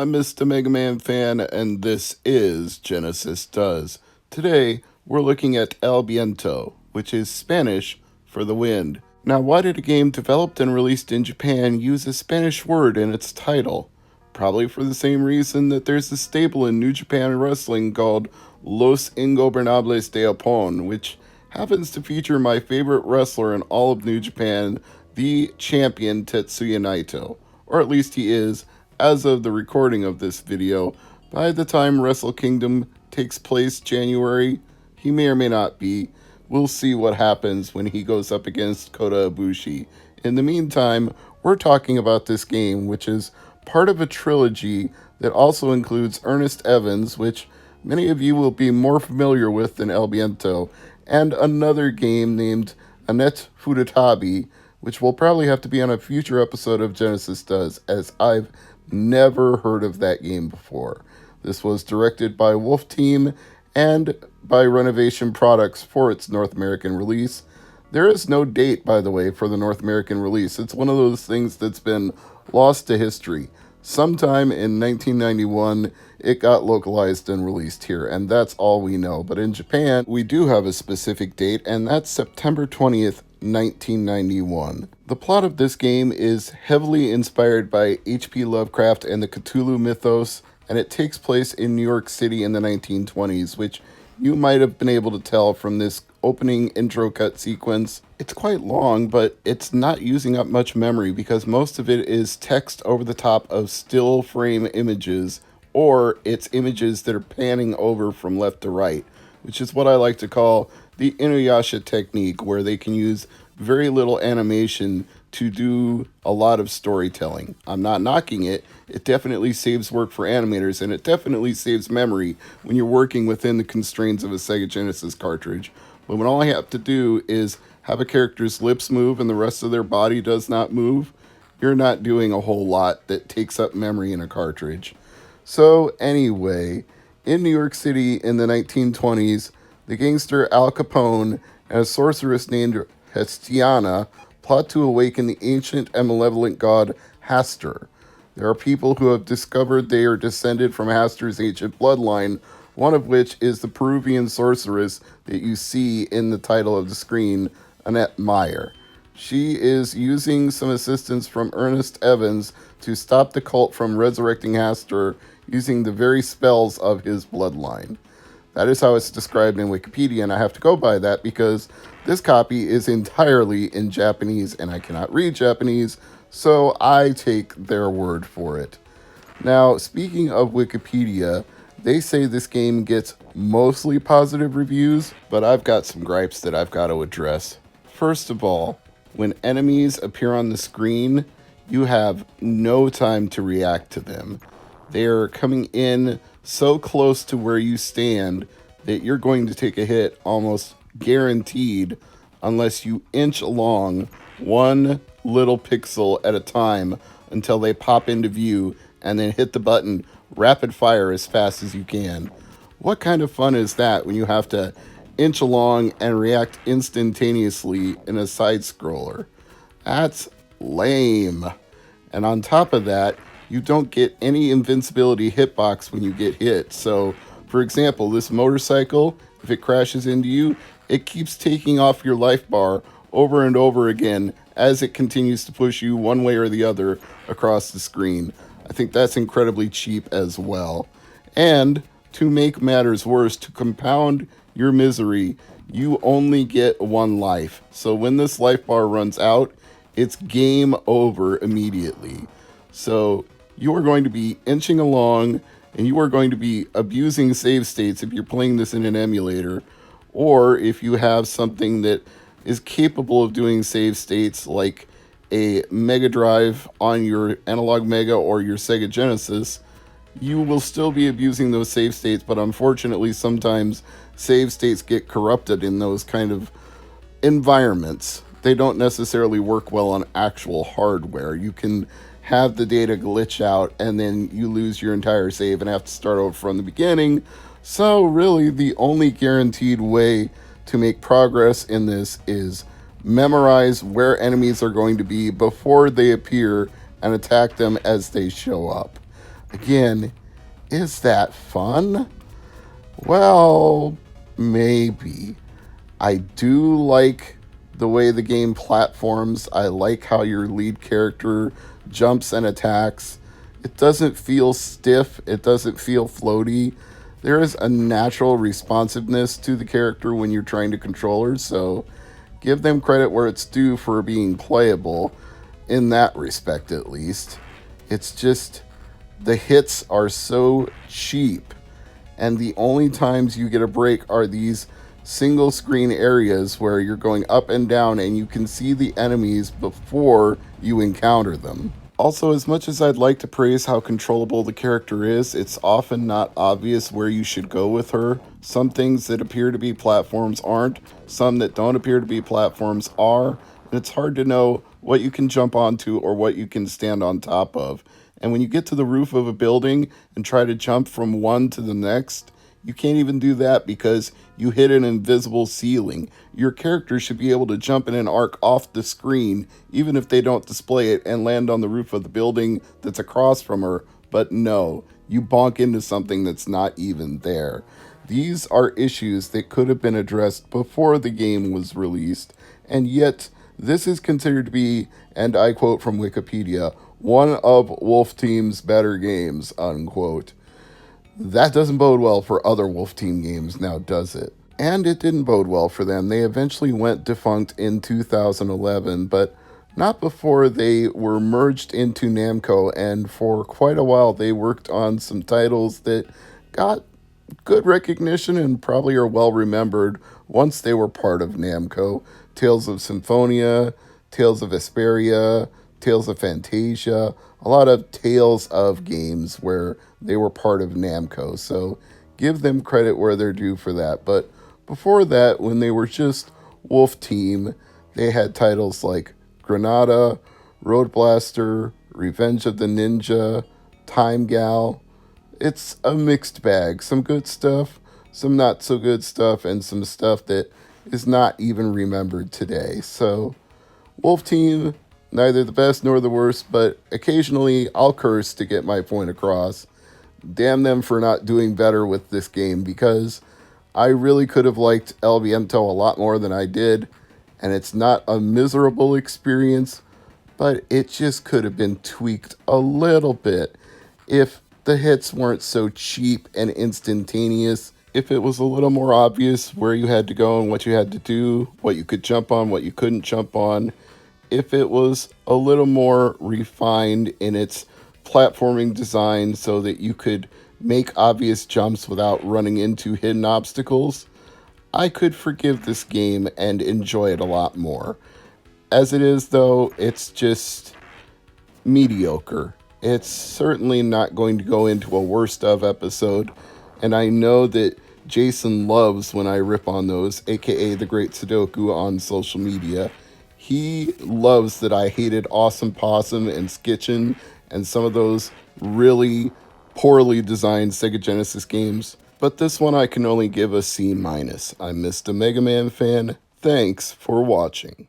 I'm Mr. MegaManFan, and this is Genesis Does. Today, we're looking at El Viento, which is Spanish for the wind. Now, why did a game developed and released in Japan use a Spanish word in its title? Probably for the same reason that there's a stable in New Japan Wrestling called Los Ingobernables de Japón, which happens to feature my favorite wrestler in all of New Japan, the champion Tetsuya Naito. Or at least he is, as of the recording of this video. By the time Wrestle Kingdom takes place January, he may or may not be. We'll see what happens when he goes up against Kota Ibushi. In the meantime, we're talking about this game, which is part of a trilogy that also includes Ernest Evans, which many of you will be more familiar with than El Viento, and another game named Annette Furutabi, which will probably have to be on a future episode of Genesis Does, as I've never heard of that game before. This was directed by Wolf Team and by Renovation Products for its North American release. There is no date, by the way, for the North American release. It's one of those things that's been lost to history. Sometime in 1991, it got localized and released here, and that's all we know. But in Japan, we do have a specific date, and that's September 20th, 1991. The plot of this game is heavily inspired by H.P. Lovecraft and the Cthulhu mythos, and it takes place in New York City in the 1920s, which you might have been able to tell from this opening intro cut sequence. It's quite long, but it's not using up much memory because most of it is text over the top of still frame images, or it's images that are panning over from left to right, which is what I like to call the Inuyasha technique, where they can use very little animation to do a lot of storytelling. I'm not knocking it. It definitely saves work for animators, and it definitely saves memory when you're working within the constraints of a Sega Genesis cartridge. But when all I have to do is have a character's lips move and the rest of their body does not move, you're not doing a whole lot that takes up memory in a cartridge. So anyway, in New York City in the 1920s, the gangster Al Capone and a sorceress named Hestiana plot to awaken the ancient and malevolent god Hastur. There are people who have discovered they are descended from Hastur's ancient bloodline, one of which is the Peruvian sorceress that you see in the title of the screen, Annette Meyer. She is using some assistance from Ernest Evans to stop the cult from resurrecting Hastur using the very spells of his bloodline. That is how it's described in Wikipedia, and I have to go by that because this copy is entirely in Japanese, and I cannot read Japanese, so I take their word for it. Now, speaking of Wikipedia, they say this game gets mostly positive reviews, but I've got some gripes that I've got to address. First of all, when enemies appear on the screen, you have no time to react to them. They are coming in so close to where you stand that you're going to take a hit almost guaranteed unless you inch along one little pixel at a time until they pop into view and then hit the button rapid fire as fast as you can. What kind of fun is that when you have to inch along and react instantaneously in a side scroller? That's lame. And on top of that, you don't get any invincibility hitbox when you get hit. So, for example, this motorcycle, if it crashes into you, it keeps taking off your life bar over and over again as it continues to push you one way or the other across the screen. I think that's incredibly cheap as well. And to make matters worse, to compound your misery, you only get one life. So when this life bar runs out, it's game over immediately. So you are going to be inching along, and you are going to be abusing save states if you're playing this in an emulator, or if you have something that is capable of doing save states like a Mega Drive on your Analog Mega or your Sega Genesis. You will still be abusing those save states, but unfortunately sometimes save states get corrupted in those kind of environments. They don't necessarily work well on actual hardware. You can have the data glitch out and then you lose your entire save and have to start over from the beginning. So really the only guaranteed way to make progress in this is memorize where enemies are going to be before they appear and attack them as they show up. Again, is that fun? Well, maybe. I do like the way the game platforms. I like how your lead character jumps and attacks. It doesn't feel stiff, it doesn't feel floaty. There is a natural responsiveness to the character when you're trying to control her, so give them credit where it's due for being playable, in that respect at least. It's just the hits are so cheap, and the only times you get a break are these single screen areas where you're going up and down and you can see the enemies before you encounter them. Also, as much as I'd like to praise how controllable the character is, it's often not obvious where you should go with her. Some things that appear to be platforms aren't, some that don't appear to be platforms are, and it's hard to know what you can jump onto or what you can stand on top of. And when you get to the roof of a building and try to jump from one to the next, you can't even do that because you hit an invisible ceiling. Your character should be able to jump in an arc off the screen, even if they don't display it, and land on the roof of the building that's across from her. But no, you bonk into something that's not even there. These are issues that could have been addressed before the game was released, and yet this is considered to be, and I quote from Wikipedia, one of Wolf Team's better games, unquote. That doesn't bode well for other Wolf Team games now, does it? And it didn't bode well for them. They eventually went defunct in 2011, but not before they were merged into Namco, and for quite a while they worked on some titles that got good recognition and probably are well remembered once they were part of Namco. Tales of Symphonia, Tales of Vesperia, Tales of Fantasia, a lot of Tales of games where they were part of Namco, so give them credit where they're due for that. But before that, when they were just Wolf Team, they had titles like Granada, Road Blaster, Revenge of the Ninja, Time Gal. It's a mixed bag. Some good stuff, some not so good stuff, and some stuff that is not even remembered today. So, Wolf Team, neither the best nor the worst, but occasionally I'll curse to get my point across. Damn them for not doing better with this game, because I really could have liked El Viento a lot more than I did, and it's not a miserable experience, but it just could have been tweaked a little bit if the hits weren't so cheap and instantaneous, if it was a little more obvious where you had to go and what you had to do, what you could jump on, what you couldn't jump on, if it was a little more refined in its platforming design so that you could make obvious jumps without running into hidden obstacles, I could forgive this game and enjoy it a lot more. As it is, though, it's just mediocre. It's certainly not going to go into a worst of episode, and I know that Jason loves when I rip on those, aka the Great Sudoku, on social media. He loves that I hated Awesome Possum and Skitchin and some of those really poorly designed Sega Genesis games. But this one I can only give a C-. I'm Mr. MegaManFan. Thanks for watching.